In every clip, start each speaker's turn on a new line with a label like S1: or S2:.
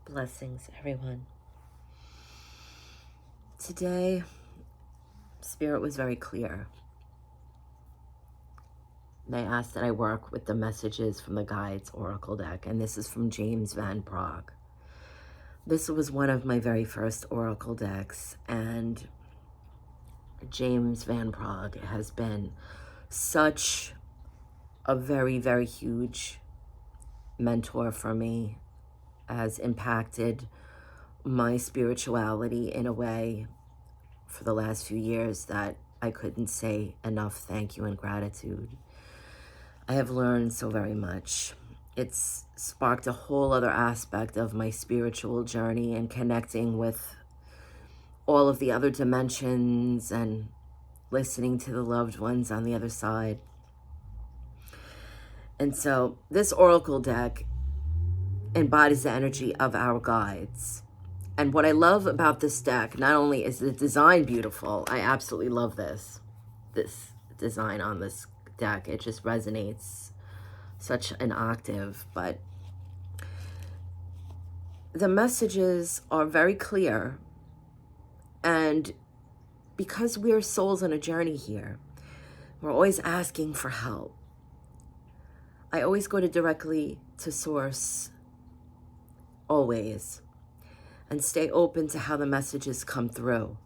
S1: Blessings, everyone. Today, Spirit was very clear. They asked that I work with the messages from the Guides Oracle deck, and this is from James Van Praagh. This was one of my very first Oracle decks, and James Van Praagh has been such a very, very huge mentor for me, has impacted my spirituality in a way for the last few years that I couldn't say enough thank you and gratitude. I have learned so very much. It's sparked a whole other aspect of my spiritual journey and connecting with all of the other dimensions and listening to the loved ones on the other side. And so this Oracle deck embodies the energy of our guides. And what I love about this deck, not only is the design beautiful, I absolutely love this design on this deck. It just resonates such an octave, but the messages are very clear. And because we're souls on a journey here, we're always asking for help. I always go directly to source, always, and stay open to how the messages come through.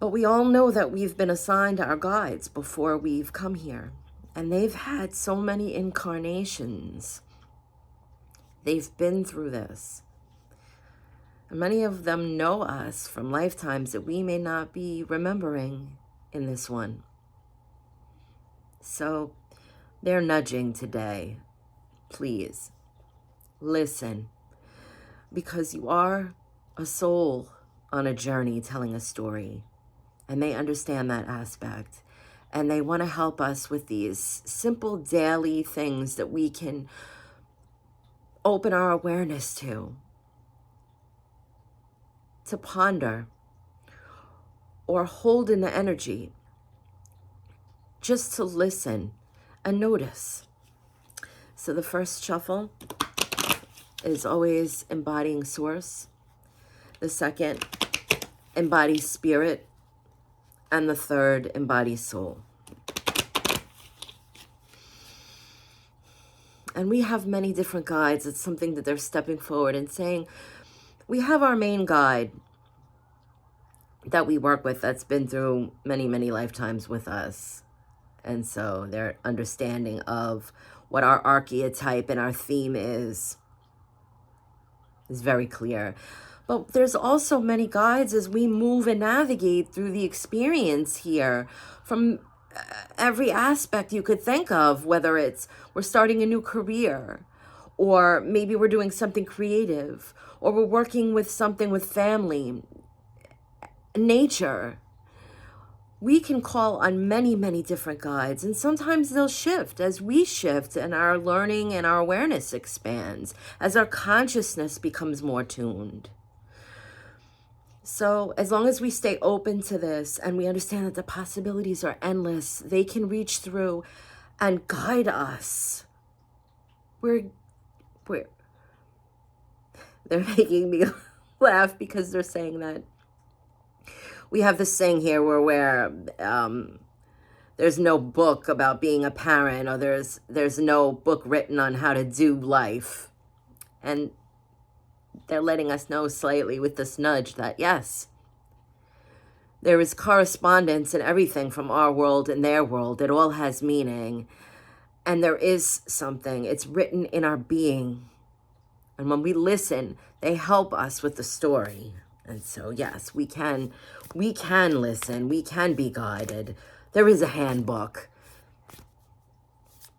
S1: But we all know that we've been assigned our guides before we've come here, and they've had so many incarnations. They've been through this. And many of them know us from lifetimes that we may not be remembering in this one. So they're nudging today. Please listen, because you are a soul on a journey telling a story, and they understand that aspect, and they want to help us with these simple daily things that we can open our awareness to ponder or hold in the energy, just to listen and notice. So the first shuffle is always embodying source. The second embodies spirit. And the third embodies soul. And we have many different guides. It's something that they're stepping forward and saying, we have our main guide that we work with that's been through many, many lifetimes with us. And so their understanding of what our archetype and our theme is very clear. But there's also many guides as we move and navigate through the experience here from every aspect you could think of, whether it's we're starting a new career, or maybe we're doing something creative, or we're working with something with family, nature. We can call on many, many different guides, and sometimes they'll shift as we shift and our learning and our awareness expands, as our consciousness becomes more tuned. So as long as we stay open to this and we understand that the possibilities are endless, they can reach through and guide us. They're making me laugh because they're saying that we have this saying here where there's no book about being a parent, or there's no book written on how to do life. And they're letting us know slightly with this nudge that yes, there is correspondence in everything from our world and their world. It all has meaning. And there is something. It's written in our being. And when we listen, they help us with the story. And so, yes, we can listen. We can be guided. There is a handbook.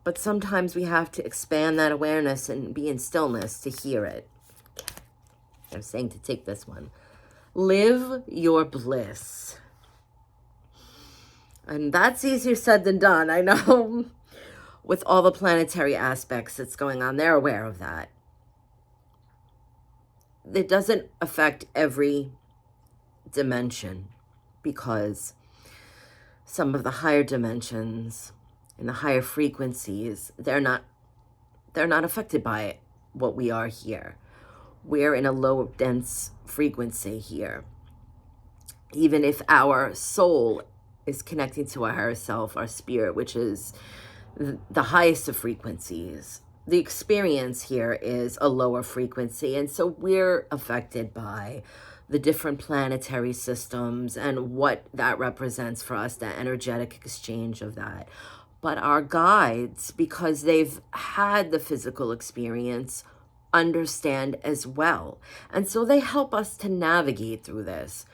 S1: But sometimes we have to expand that awareness and be in stillness to hear it. I'm saying to take this one. Live your bliss. And that's easier said than done, I know. With all the planetary aspects that's going on, they're aware of that. It doesn't affect every dimension, because some of the higher dimensions and the higher frequencies, they're not affected by what we are here. we're in a low dense frequency here. Even if our soul is connecting to our higher self, our spirit, which is the highest of frequencies, the experience here is a lower frequency. And so we're affected by the different planetary systems and what that represents for us, that energetic exchange of that. But our guides, because they've had the physical experience, understand as well. And so they help us to navigate through this.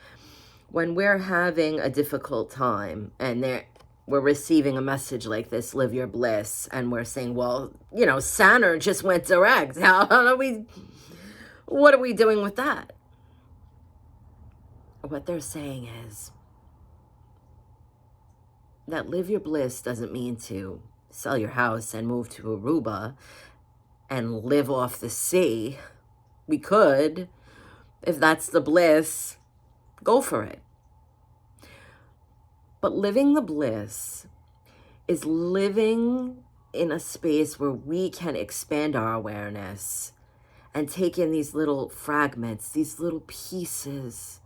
S1: When we're having a difficult time and we're receiving a message like this, live your bliss, and we're saying, well, you know, Saturn just went direct. What are we doing with that? What they're saying is that live your bliss doesn't mean to sell your house and move to Aruba and live off the sea. We could, if that's the bliss, go for it. But living the bliss is living in a space where we can expand our awareness and take in these little fragments, these little pieces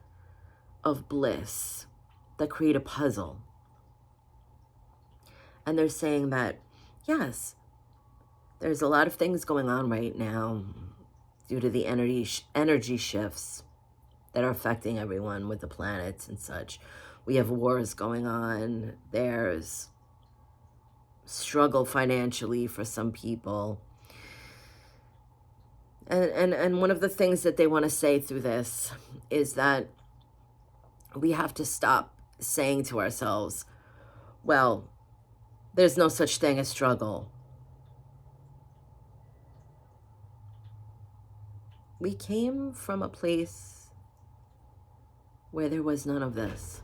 S1: of bliss that create a puzzle. And they're saying that, yes, there's a lot of things going on right now due to the energy shifts that are affecting everyone with the planets and such. We have wars going on. There's struggle financially for some people. And one of the things that they want to say through this is that we have to stop saying to ourselves, well, there's no such thing as struggle. We came from a place where there was none of this.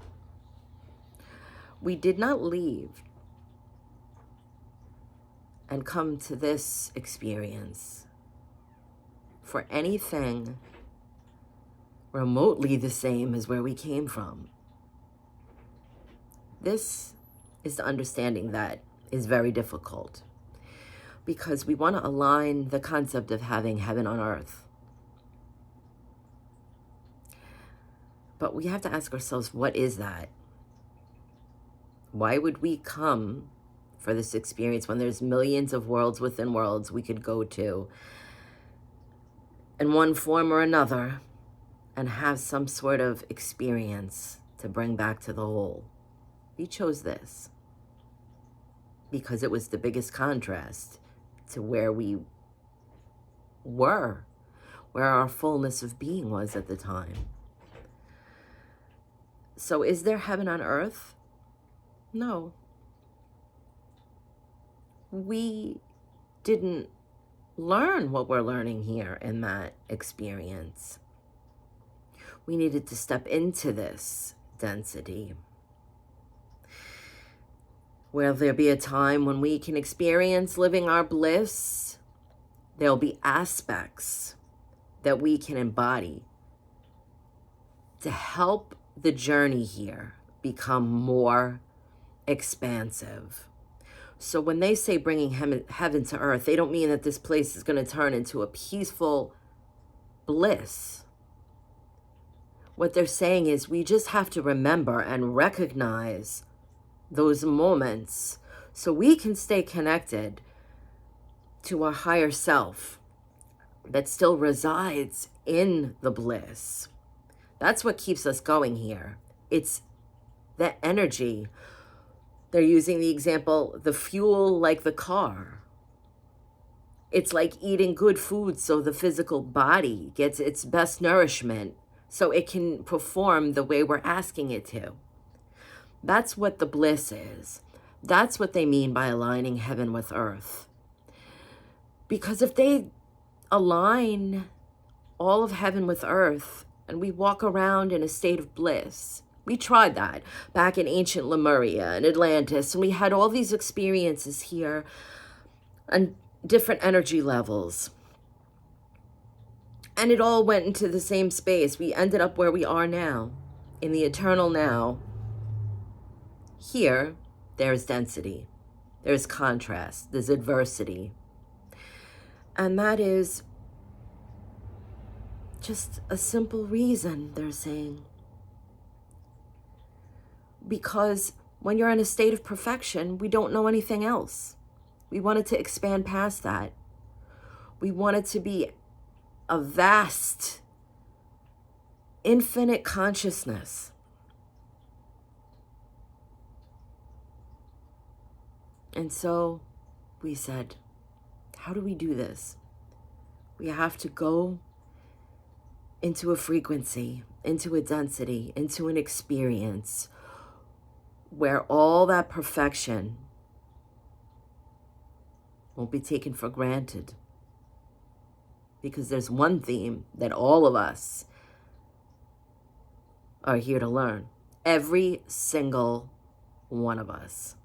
S1: We did not leave and come to this experience for anything remotely the same as where we came from. This is the understanding that is very difficult because we want to align the concept of having heaven on earth. But we have to ask ourselves, what is that? Why would we come for this experience when there's millions of worlds within worlds we could go to in one form or another and have some sort of experience to bring back to the whole? We chose this because it was the biggest contrast to where we were, where our fullness of being was at the time. So is there heaven on earth? No. We didn't learn what we're learning here in that experience. We needed to step into this density. Will there be a time when we can experience living our bliss? There'll be aspects that we can embody to help the journey here become more expansive. So when they say bringing heaven to earth, they don't mean that this place is going to turn into a peaceful bliss. What they're saying is we just have to remember and recognize those moments so we can stay connected to our higher self that still resides in the bliss. That's what keeps us going here. It's that energy. They're using the example, the fuel like the car. It's like eating good food so the physical body gets its best nourishment so it can perform the way we're asking it to. That's what the bliss is. That's what they mean by aligning heaven with earth. Because if they align all of heaven with earth and we walk around in a state of bliss, we tried that back in ancient Lemuria and Atlantis, and we had all these experiences here on different energy levels. And it all went into the same space. We ended up where we are now, in the eternal now. Here, there's density, there's contrast, there's adversity. And that is Just a simple reason, they're saying. Because when you're in a state of perfection, we don't know anything else. We wanted to expand past that. We wanted to be a vast, infinite consciousness. And so we said, how do we do this? We have to go into a frequency, into a density, into an experience where all that perfection won't be taken for granted. Because there's one theme that all of us are here to learn. Every single one of us.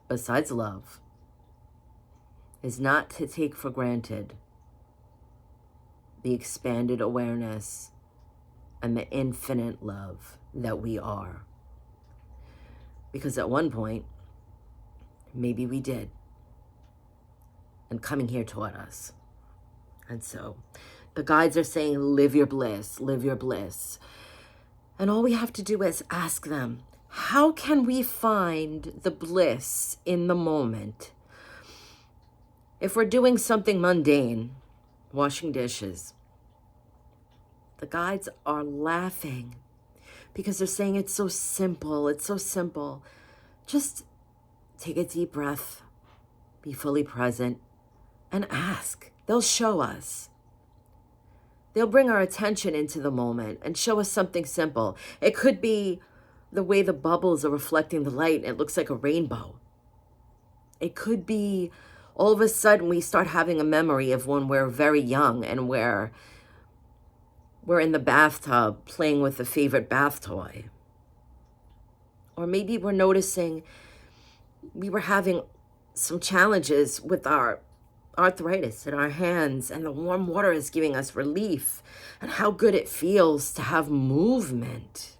S1: Besides love, is not to take for granted the expanded awareness and the infinite love that we are. Because at one point, maybe we did. And coming here taught us. And so the guides are saying, live your bliss, live your bliss. And all we have to do is ask them, how can we find the bliss in the moment? If we're doing something mundane, washing dishes, the guides are laughing because they're saying it's so simple, it's so simple. Just take a deep breath, be fully present, and ask. They'll show us. They'll bring our attention into the moment and show us something simple. It could be the way the bubbles are reflecting the light and it looks like a rainbow. It could be all of a sudden we start having a memory of when we're very young and we're in the bathtub playing with a favorite bath toy. Or maybe we're noticing we were having some challenges with our arthritis in our hands and the warm water is giving us relief, and how good it feels to have movement.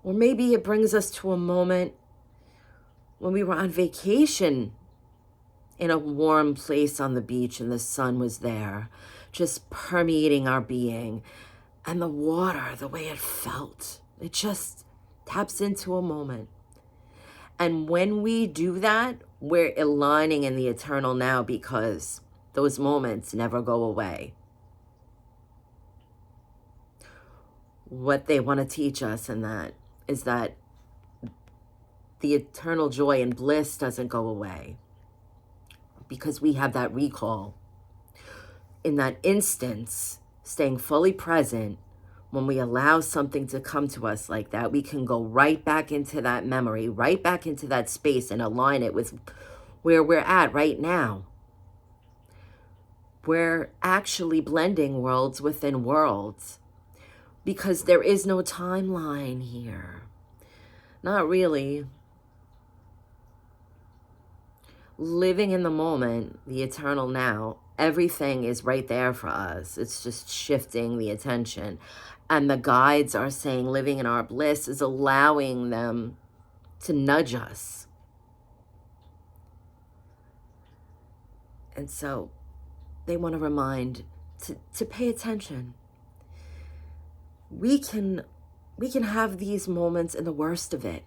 S1: Or maybe it brings us to a moment when we were on vacation in a warm place on the beach and the sun was there, just permeating our being. And the water, the way it felt, it just taps into a moment. And when we do that, we're aligning in the eternal now, because those moments never go away. What they want to teach us in that is that the eternal joy and bliss doesn't go away, because we have that recall. In that instance, staying fully present, when we allow something to come to us like that, we can go right back into that memory, right back into that space and align it with where we're at right now. We're actually blending worlds within worlds, because there is no timeline here. Not really. Living in the moment, the eternal now, everything is right there for us. It's just shifting the attention. And the guides are saying living in our bliss is allowing them to nudge us. And so they want to remind to pay attention. We can have these moments in the worst of it.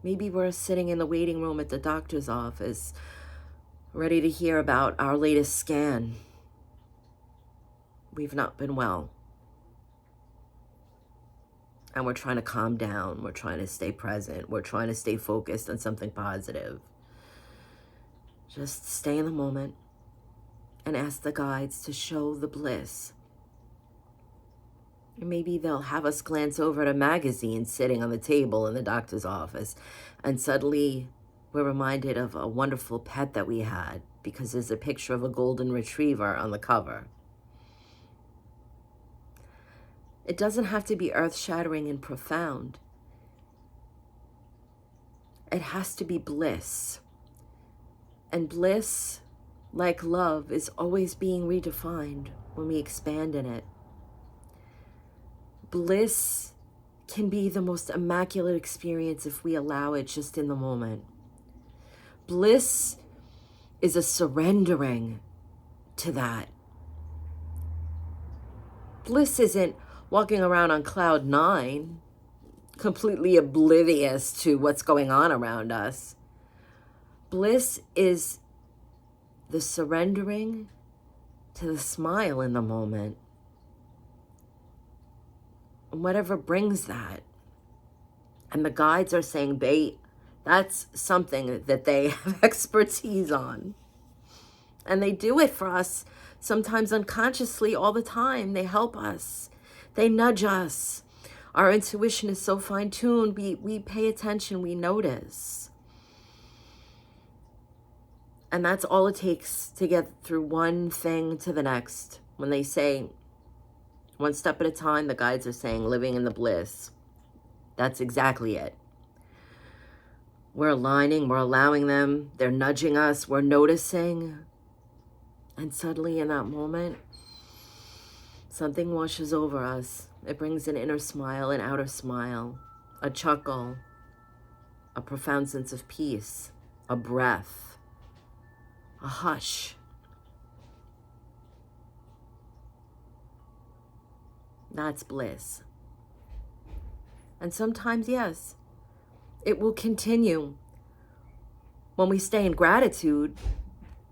S1: Maybe we're sitting in the waiting room at the doctor's office, ready to hear about our latest scan. We've not been well. And we're trying to calm down. We're trying to stay present. We're trying to stay focused on something positive. Just stay in the moment and ask the guides to show the bliss. And maybe they'll have us glance over at a magazine sitting on the table in the doctor's office, and suddenly we're reminded of a wonderful pet that we had because there's a picture of a golden retriever on the cover. It doesn't have to be earth-shattering and profound. It has to be bliss. And bliss, like love, is always being redefined when we expand in it. Bliss can be the most immaculate experience if we allow it just in the moment. Bliss is a surrendering to that. Bliss isn't walking around on cloud 9, completely oblivious to what's going on around us. Bliss is the surrendering to the smile in the moment. And whatever brings that. And the guides are saying that's something that they have expertise on. And they do it for us, sometimes unconsciously, all the time. They help us. They nudge us. Our intuition is so fine-tuned. We pay attention. We notice. And that's all it takes to get through one thing to the next. When they say, one step at a time, the guides are saying, living in the bliss. That's exactly it. We're aligning. We're allowing them. They're nudging us. We're noticing. And suddenly in that moment, something washes over us. It brings an inner smile, an outer smile, a chuckle, a profound sense of peace, a breath, a hush. That's bliss. And sometimes, yes, it will continue. When we stay in gratitude,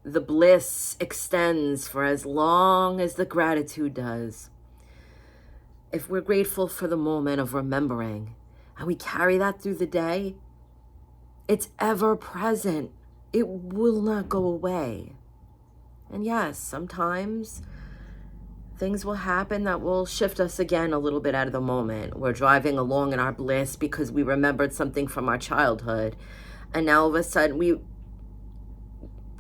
S1: the bliss extends for as long as the gratitude does. If we're grateful for the moment of remembering and we carry that through the day, it's ever present. It will not go away. And yes, sometimes things will happen that will shift us again a little bit out of the moment. We're driving along in our bliss because we remembered something from our childhood. And now all of a sudden we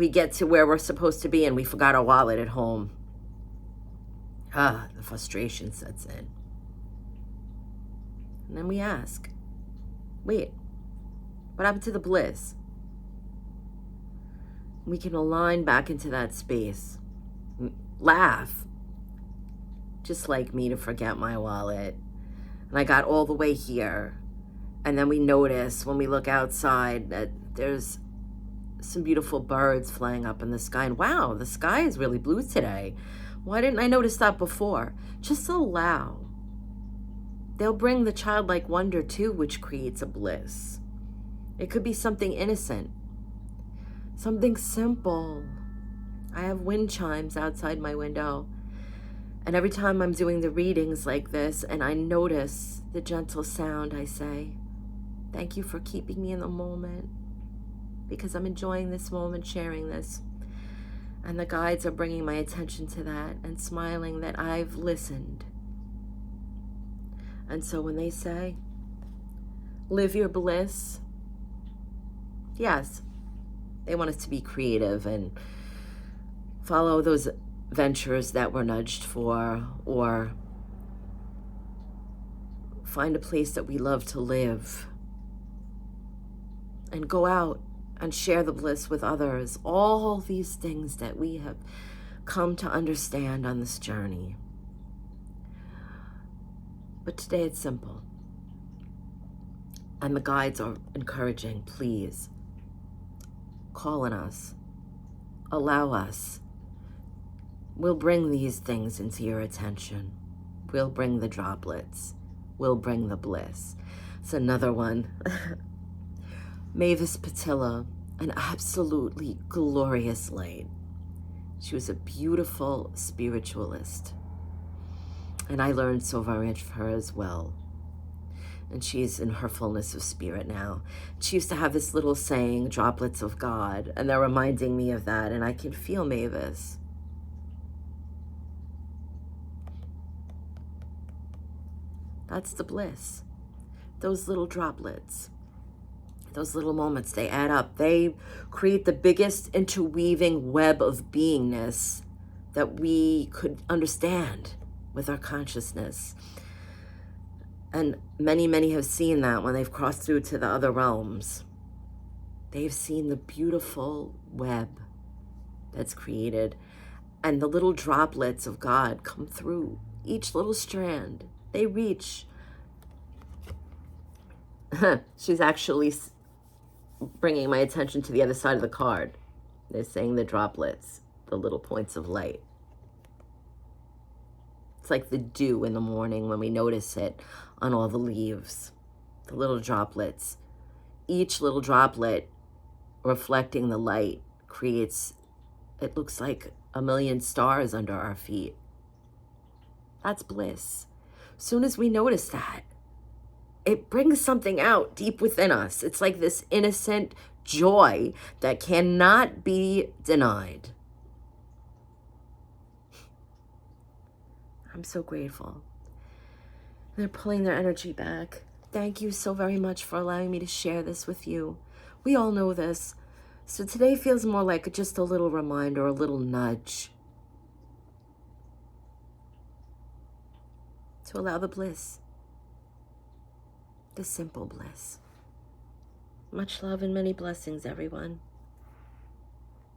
S1: get to where we're supposed to be and we forgot our wallet at home. The frustration sets in. And then we ask, wait, what happened to the bliss? We can align back into that space. Laugh. Just like me to forget my wallet. And I got all the way here. And then we notice when we look outside that there's some beautiful birds flying up in the sky. And wow, the sky is really blue today. Why didn't I notice that before? Just allow. They'll bring the childlike wonder too, which creates a bliss. It could be something innocent, something simple. I have wind chimes outside my window. And every time I'm doing the readings like this and I notice the gentle sound, I say, thank you for keeping me in the moment, because I'm enjoying this moment, sharing this. And the guides are bringing my attention to that and smiling that I've listened. And so when they say, live your bliss, yes, they want us to be creative and follow those ventures that we're nudged for, or find a place that we love to live and go out and share the bliss with others. All these things that we have come to understand on this journey. But today it's simple. And the guides are encouraging, please, call on us, allow us. We'll bring these things into your attention. We'll bring the droplets. We'll bring the bliss. It's another one. Mavis Patilla, an absolutely glorious light. She was a beautiful spiritualist. And I learned so very much from her as well. And she's in her fullness of spirit now. She used to have this little saying, droplets of God, and they're reminding me of that, and I can feel Mavis. That's the bliss. Those little droplets, those little moments, they add up. They create the biggest interweaving web of beingness that we could understand with our consciousness. And many, many have seen that when they've crossed through to the other realms. They've seen the beautiful web that's created. And the little droplets of God come through each little strand. They reach. She's actually bringing my attention to the other side of the card. They're saying the droplets, the little points of light. It's like the dew in the morning when we notice it on all the leaves, the little droplets. Each little droplet reflecting the light creates, it looks like a million stars under our feet. That's bliss. Soon as we notice that, it brings something out deep within us. It's like this innocent joy that cannot be denied. I'm so grateful. They're pulling their energy back. Thank you so very much for allowing me to share this with you. We all know this. So today feels more like just a little reminder, a little nudge to allow the bliss, the simple bliss. Much love and many blessings, everyone.